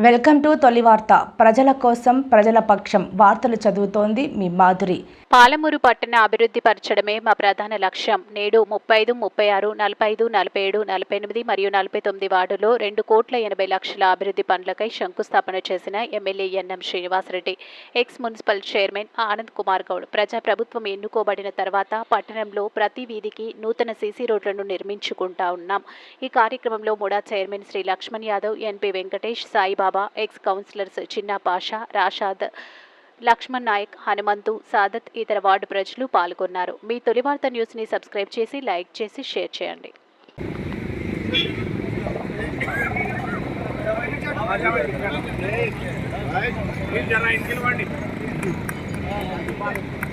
Welcome to తొలి వార్త. ప్రజల కోసం ప్రజల పక్షం వార్తలు చదువుతోంది మీ మాధురి. పాలమూరు పట్టణ అభివృద్ధి పరచడమే మా ప్రధాన లక్ష్యం. నేడు 35, 36, 45, 47, 48 మరియు 49 వార్డులో 2,80,00,000 అభివృద్ధి పనులకై శంకుస్థాపన చేసిన MLA N M Srinivasa Reddy, ex municipal chairman Anand Kumar Goud. ప్రజాప్రభుత్వం ఎన్నుకోబడిన తర్వాత పట్టణంలో ప్రతి వీధికి నూతన సీసీ రోడ్లను నిర్మించుకుంటా ఉన్నాం. ఈ కార్యక్రమంలో MUDA chairman Shri Lakshman Yadav, N P Venkatesh, Saibaba, ex councillors Chinna Pasha, రాషాద్, Laxman Naik, Hanumanthu, Sadat, ఇతర వార్డు ప్రజలు పాల్గొన్నారు. మీ తొలి వార్త న్యూస్ని సబ్స్క్రైబ్ చేసి, లైక్ చేసి, షేర్ చేయండి.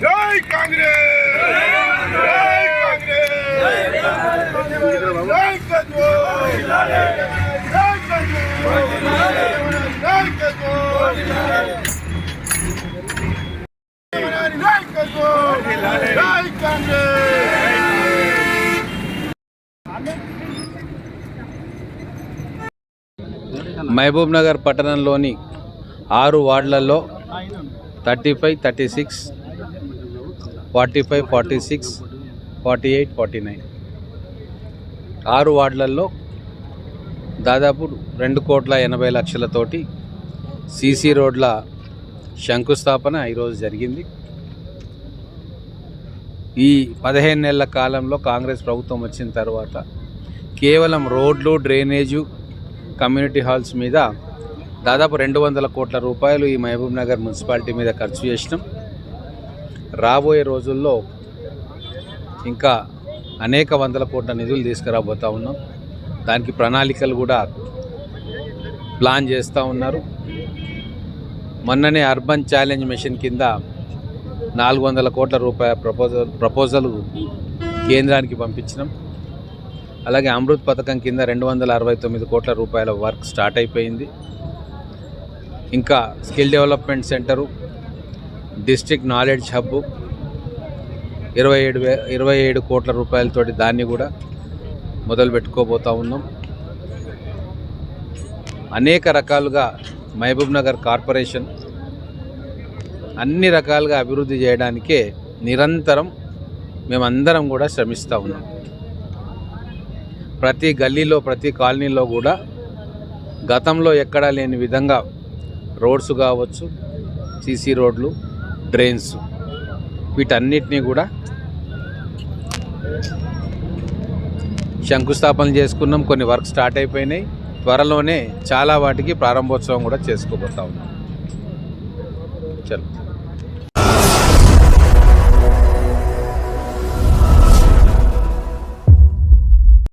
జై కాంగ్రెస్, జై కాంగ్రెస్, జై మహబూబ్ నగర్ పట్టణంలోని 6 వార్డులలో 35, 36, 45, 46, 48, 49 6 వార్డులలో దాదాపు 2,80,00,000తోటి సీసీ రోడ్ల శంకుస్థాపన ఈరోజు జరిగింది. ఈ 15 నెలల కాలంలో కాంగ్రెస్ ప్రభుత్వం వచ్చిన తర్వాత కేవలం రోడ్లు, డ్రైనేజు, కమ్యూనిటీ హాల్స్ మీద దాదాపు 200 కోట్ల రూపాయలు ఈ మహబూబ్ నగర్ మున్సిపాలిటీ మీద ఖర్చు చేసినాం. రాబోయే రోజుల్లో ఇంకా అనేక వందల కోట్ల నిధులు తీసుకురాబోతూ ఉన్నాం. దానికి ప్రణాళికలు కూడా ప్లాన్ చేస్తూ ఉన్నారు. మొన్ననే అర్బన్ ఛాలెంజ్ మిషన్ కింద 400 కోట్ల రూపాయల ప్రపోజల్ కేంద్రానికి పంపించినాం. అలాగే అమృత్ పథకం కింద 269 కోట్ల రూపాయల వర్క్ స్టార్ట్ అయిపోయింది. ఇంకా skill development centre, district knowledge hub 27 కోట్ల రూపాయలతోటి దాన్ని కూడా మొదలు పెట్టుకోబోతూ ఉన్నాం. అనేక రకాలుగా మహబూబ్ నగర్ కార్పొరేషన్ అన్ని రకాలుగా అభివృద్ధి చేయడానికే నిరంతరం మేమందరం కూడా శ్రమిస్తూ ఉన్నాం. ప్రతి గల్లీలో, ప్రతి కాలనీలో కూడా గతంలో ఎక్కడా లేని విధంగా రోడ్స్ కావచ్చు, సీసీ రోడ్లు, డ్రైన్స్, వీటన్నిటినీ కూడా శంకుస్థాపన చేసుకున్నాం. కొన్ని వర్క్ స్టార్ట్ అయిపోయినాయి. త్వరలోనే చాలా వాటికి ప్రారంభోత్సవం కూడా చేసుకోబోతా ఉన్నాం. చలో.